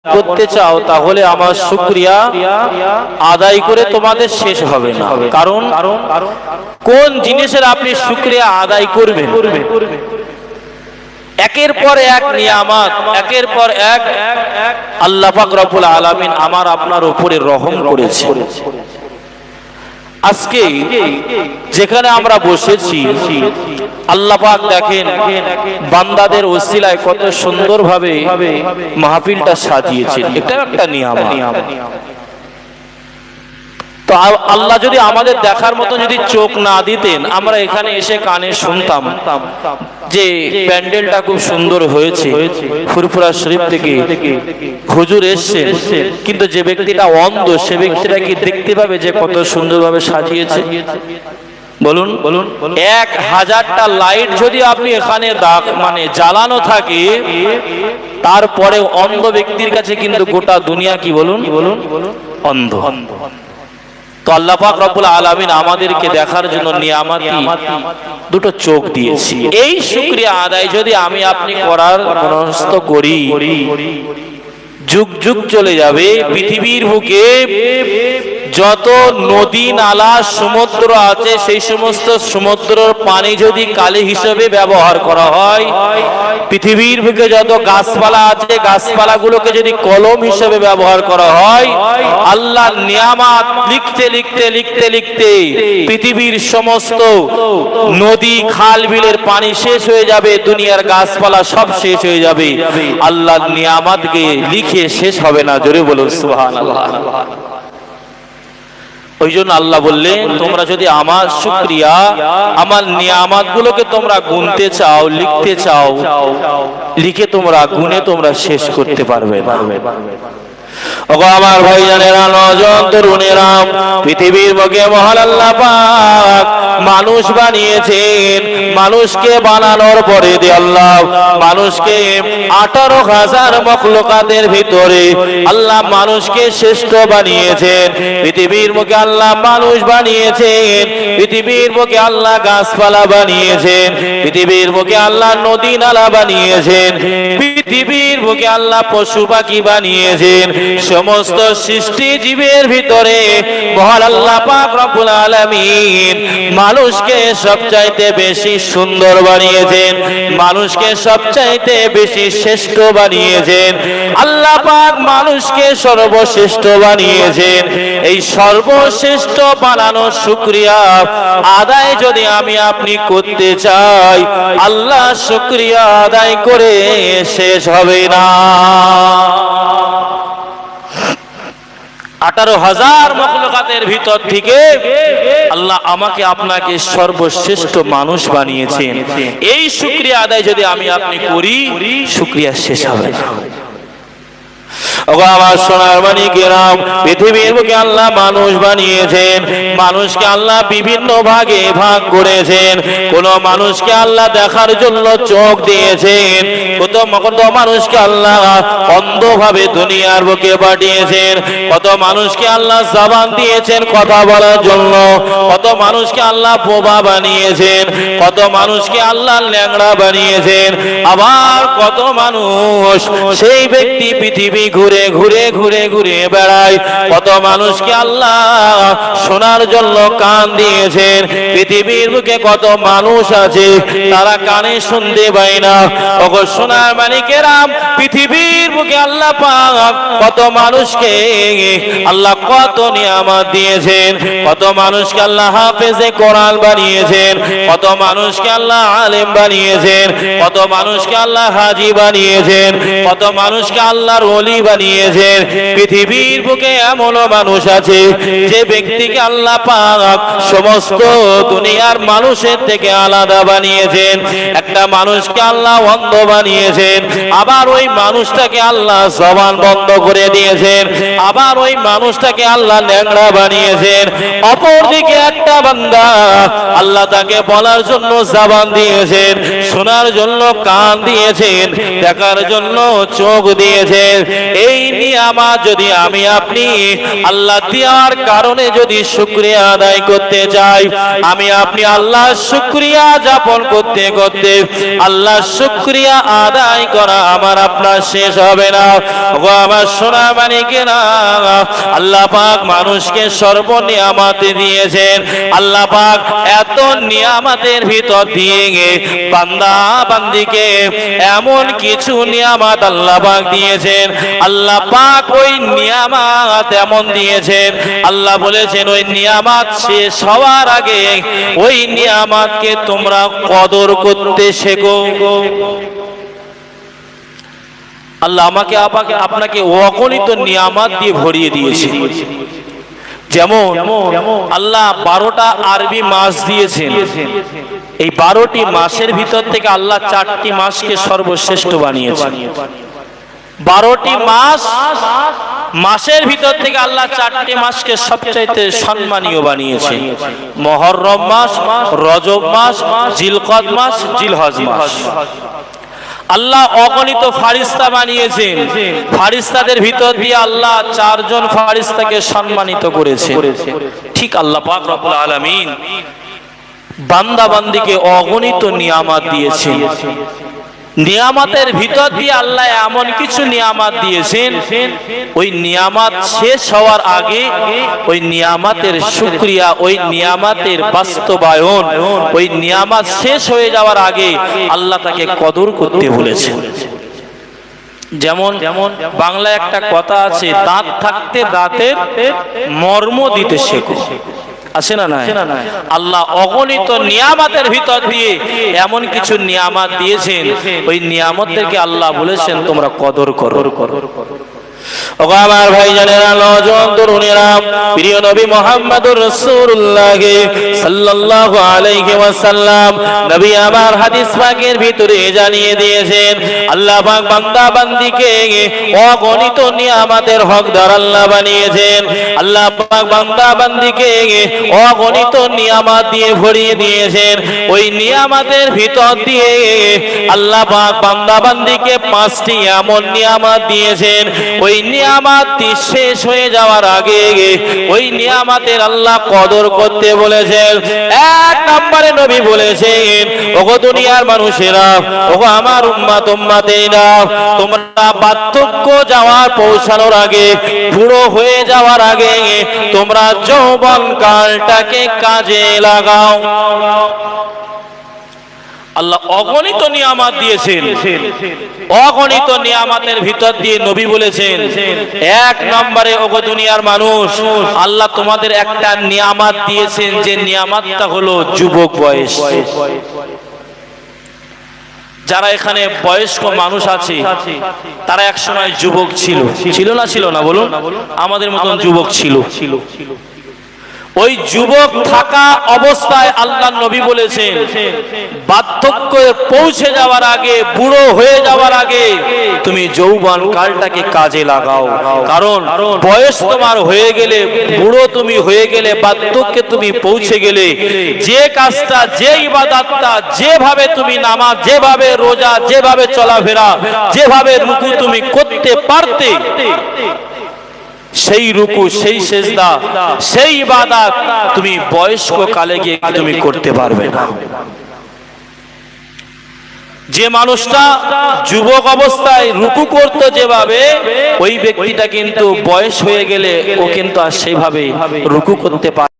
করতে চাও তাহলে আমার শুকরিয়া আদায় করে তোমাদের শেষ হবে না। কারণ কোন জিনিসের আপনি শুকরিয়া আদায় করবেন? একের পর এক নিয়ামত, একের পর এক আল্লাহ পাক রব্বুল আলামিন আমার আপনার উপরে রহম করেছে। আজকে যেখানে আমরা বসেছি আল্লাহ পাক দেখেন বান্দাদের ওসিলায় কত সুন্দরভাবে মাহফিলটা সাজিয়েছেন। এটা একটা নিয়ামত। তো আল্লাহ যদি আমাদের দেখার মতো যদি চোখ না দিতেন, আমরা এখানে এসে কানে শুনতাম যে প্যান্ডেলটা খুব সুন্দর হয়েছে, ফুরফুরা শরীফ থেকে হুজুর এসেছেন, কিন্তু যে ব্যক্তিটা অন্ধ সে ব্যক্তিটা কি দেখতে পাবে যে কত সুন্দরভাবে সাজিয়েছে? বলুন বলুন, 1000টা লাইট যদি আপনি এখানে মানে জ্বালানো থাকে, তারপরে অন্ধ ব্যক্তির কাছে কিন্তু গোটা দুনিয়া কি বলুন অন্ধ। তো আল্লাহ পাক রব্বুল আলামিন আমাদেরকে দেখার জন্য নিয়ামতি দুটো চোখ দিয়েছি। এই শুকরিয়া আদায় যদি আমি আপনি করার মনস্থ করি, যুগ যুগ চলে যাবে। পৃথিবীর বুকে যত নদী নালা সমুদ্র আছে সেই সমস্ত সমুদ্রের পানি যদি কালি হিসেবে ব্যবহার করা হয়, পৃথিবীর বুকে যত গাছপালা আছে গাছপালাগুলোকে যদি কলম হিসেবে ব্যবহার করা হয়, আল্লাহর নিয়ামত লিখতে লিখতে লিখতে লিখতে পৃথিবীর সমস্ত নদী খাল বিলের পানি শেষ হয়ে যাবে, দুনিয়ার গাছপালা সব শেষ হয়ে যাবে, আল্লাহর নিয়ামতকে লিখে শেষ হবে না। জোরে বলুন সুবহানাল্লাহ। ওই জন্য আল্লাহ বললেন, তোমরা যদি আমার শুকরিয়া আমার নিয়ামত গুলোকে তোমরা গুনতে চাও, লিখতে চাও, লিখে তোমরা গুনে তোমরা শেষ করতে পারবে। ওগো আমার ভাইজানেরা, নওজোয়ান তরুণেরা, পৃথিবীর বুকে মহান আল্লাহ পাক মানুষ বানিয়েছেন। মানুষকে বানানোর পরে দিয়ে আল্লাহ মানুষকে 18,000 মখলুকাতের ভিতরে আল্লাহ মানুষকে শ্রেষ্ঠ বানিয়েছেন। পৃথিবীর বুকে আল্লাহ মানুষ বানিয়েছেন, পৃথিবীর বুকে আল্লাহ গাছপালা বানিয়েছেন, পৃথিবীর বুকে আল্লাহ নদী নালা বানিয়েছেন, পৃথিবীর বুকে আল্লাহ পশু পাখি বানিয়েছেন। সমস্ত সৃষ্টি জীবের ভিতরে মহান আল্লাহ পাক রব্বুল আলামিন মানুষকে সবচাইতে বেশি সুন্দর বানিয়েছেন, মানুষকে সবচাইতে বেশি শ্রেষ্ঠ বানিয়েছেন। আল্লাহ পাক মানুষকে সর্বশ্রেষ্ঠ বানিয়েছেন। এই সর্বশ্রেষ্ঠ বানানোর শুকরিয়া আদায় যদি আমি আপনি করতে চাই, আল্লাহ শুকরিয়া আদায় করে শেষ হবে না। 18,000 মখলুকাতের ভিতর থেকে আল্লাহ আমাকে আপনাকে সর্বশ্রেষ্ঠ মানুষ বানিয়েছেন। এই শুকরিয়া আদায় যদি আমি আপনি করি, শুকরিয়া শেষ হবে না। আমার সোনার মানিকেরা, পৃথিবীর বুকে আল্লাহ মানুষ বানিয়েছেন, মানুষকে আল্লাহ বিভিন্ন ভাগে ভাগ করেছেন। কোন মানুষকে আল্লাহ দেখার জন্য চোখ দিয়েছেন, কত মানুষকে আল্লাহ অন্ধভাবে দুনিয়ার বুকে পাঠিয়েছেন, কত মানুষকে আল্লাহ জবান দিয়েছেন কথা বলার জন্য, কত মানুষকে আল্লাহ বোবা বানিয়েছেন, কত মানুষকে আল্লাহ ল্যাংড়া বানিয়েছেন। আবার কত মানুষ সেই ব্যক্তি পৃথিবী ঘুরে ঘুরে ঘুরে ঘুরে বেড়ায়, কত মানুষকে আল্লাহ শোনার জন্য কান দিয়েছেন। পৃথিবীর বুকে কত মানুষ আছে তারা কানে শুনতে পায় না। ওগো সোনার মানিকেরা, পৃথিবীর বুকে আল্লাহ পাক কত মানুষকে আল্লাহ কত নিয়ামত দিয়েছেন, কত মানুষকে আল্লাহ হাফেজে কোরআন বানিয়েছেন, কত মানুষকে আল্লাহ আলেম বানিয়েছেন, কত মানুষকে আল্লাহ হাজী বানিয়েছেন, কত মানুষকে আল্লাহর ওলি বানিয়েছেন। পৃথিবীর বুকে এমন মানুষ আছে যে ব্যক্তিকে আল্লাহ পাক সমস্ত দুনিয়ার মানুষের থেকে আলাদা বানিয়েছেন। একটা মানুষকে আল্লাহ অন্ধ বানিয়েছেন, আবার ওই মানুষটাকে আল্লাহ জবান বন্ধ করে দিয়েছেন, আবার ওই মানুষটাকে আল্লাহ ল্যাংড়া বানিয়েছেন। অপরদিকে একটা বান্দা আল্লাহ তাকে বলার জন্য জবান দিয়েছেন, শোনার জন্য কান দিয়েছেন, দেখার জন্য চোখ দিয়েছেন। এই নিয়ামত যদি আমি আপনি আল্লাহ দেওয়ার কারণে যদি শুকরিয়া আদায় করতে চাই, আমি আপনি আল্লাহর শুকরিয়া যাপন করতে করতে আল্লাহর শুকরিয়া আদায় করা আমার আপনার শেষ হবে না। ও আমার সোনা মানিকেরা, আল্লাহ পাক মানুষকে সর্বনিয়ামত দিয়েছেন। আল্লাহ পাক এত নিয়ামতের ভিতর দিয়ে বান্দা বান্দিকে এমন কিছু নিয়ামত আল্লাহ পাক দিয়েছেন। আল্লাহ পাক ওই নিয়ামত এমন দিয়েছেন, আল্লাহ বলেছেন ওই নিয়ামত শেষ হওয়ার আগে ওই নিয়ামতকে তোমরা কদর করতে শেখো। আল্লাহ আমাকে আপনাকে অগণিত নিয়ামত দিয়ে ভরিয়ে দিয়েছে। যেমন আল্লাহ 12টা আরবি মাস দিয়েছেন। এই 12টি মাসের ভিতর থেকে আল্লাহ 4টি মাসকে সর্বশ্রেষ্ঠ বানিয়েছেন। 12টি মাসের ভিতর থেকে আল্লাহ 4টি মাসকে সবচাইতে সম্মানীয় বানিয়েছে। মুহররম মাস, রজব মাস, জিলকদ মাস, জিলহজ মাস। আল্লাহ অগণিত ফারিস্তা বানিয়েছেন। ফারিস্তাদের ভিতর দিয়ে আল্লাহ 4 জন ফারিস্তাকে সম্মানিত করেছে। ঠিক আল্লাহ পাক রব্বুল আলামিন বান্দা বান্দিকে অগণিত নিয়ামত দিয়েছেন। নিয়ামতের ভিতর দিয়ে আল্লাহ এমন কিছু নিয়ামত দিয়েছেন, ওই নিয়ামত শেষ হওয়ার আগে ওই নিয়ামতের শুকরিয়া, ওই নিয়ামতের বাস্তবায়ন, ওই নিয়ামত শেষ হয়ে যাওয়ার আগে আল্লাহ তাকে কদর করতে বলেছেন। যেমন বাংলায় একটা কথা আছে, দাঁত থাকতে দাঁতের মর্ম দিতে শেখো। আছে না নাই? আল্লাহ অগণিত নিয়ামতের ভিতর দিয়ে এমন কিছু নিয়ামত দিয়েছেন, ওই নিয়ামতকে আল্লাহ বলেছেন তোমরা কদর করো। ওগো আমার ভাইজানেরা, নওজোয়ান তরুণেরা, প্রিয় নবী মুহাম্মদুর রাসূলুল্লাহ সাল্লাল্লাহু আলাইহি ওয়াসাল্লাম নবী আমার হাদিস পাকের ভিতরে জানিয়ে দিয়েছেন, আল্লাহ পাক বান্দা বান্দিকে অগণিত নিয়ামতের হকদার আল্লাহ বানিয়েছেন। আল্লাহ পাক বান্দা বান্দিকে অগণিত নিয়ামত দিয়ে ভরিয়ে দিয়েছেন। ওই নিয়ামতের ভিতর দিয়ে আল্লাহ পাক বান্দা বান্দিকে 5টি এমন নিয়ামত দিয়েছেন, ওই নিয়ামতটি শেষ হয়ে যাওয়ার আগে ওই নিয়ামতের আল্লাহ কদর করতে বলেছেন। 1 নম্বরে নবী বলেছেন, ওগো দুনিয়ার মানুষেরা, ওগো আমার উম্মতেরা, তোমরা বার্ধক্য যাওয়ার পৌঁছানোর আগে, বুড়ো হয়ে যাওয়ার আগে তোমরা যৌবন কালটাকে কাজে লাগাও। আল্লাহ অগণিত নিয়ামত দিয়েছেন। অগণিত নিয়ামতের ভিতর দিয়ে নবী বলেছেন, 1 নম্বরে ওগো দুনিয়ার মানুষ, আল্লাহ তোমাদের একটা নিয়ামত দিয়েছেন, যে নিয়ামতটা হলো যুবক বয়স। যারা এখানে বয়স্ক মানুষ আছে তারা একসময় যুবক ছিল না বলুন? আমাদের মতন যুবক ছিল। ওই যুবক থাকা অবস্থায় আল্লাহ নবী বলেছেন, বার্ধক্যে পৌঁছে যাওয়ার আগে, বুড়ো হয়ে যাওয়ার আগে তুমি যৌবন কালটাকে কাজে লাগাও। কারণ বয়স তোমার হয়ে গেলে, বুড়ো তুমি হয়ে গেলে, বার্ধক্যে তুমি পৌঁছে গেলে, যে কাজটা, যে ইবাদতটা, যেভাবে তুমি নামাজ, যেভাবে রোজা, যেভাবে চলাফেরা, যেভাবে রুকু তুমি করতে পারতে, সেই রুকু, সেই সেজদা, সেই ইবাদত তুমি বয়স্ক কালে গিয়ে তুমি করতে পারবে না। যে মানুষটা যুবক অবস্থায় রুকু করতো যেভাবে, ওই ব্যক্তিটা কিন্তু বয়স হয়ে গেলে ও কিন্তু আর সেইভাবে রুকু করতে পারে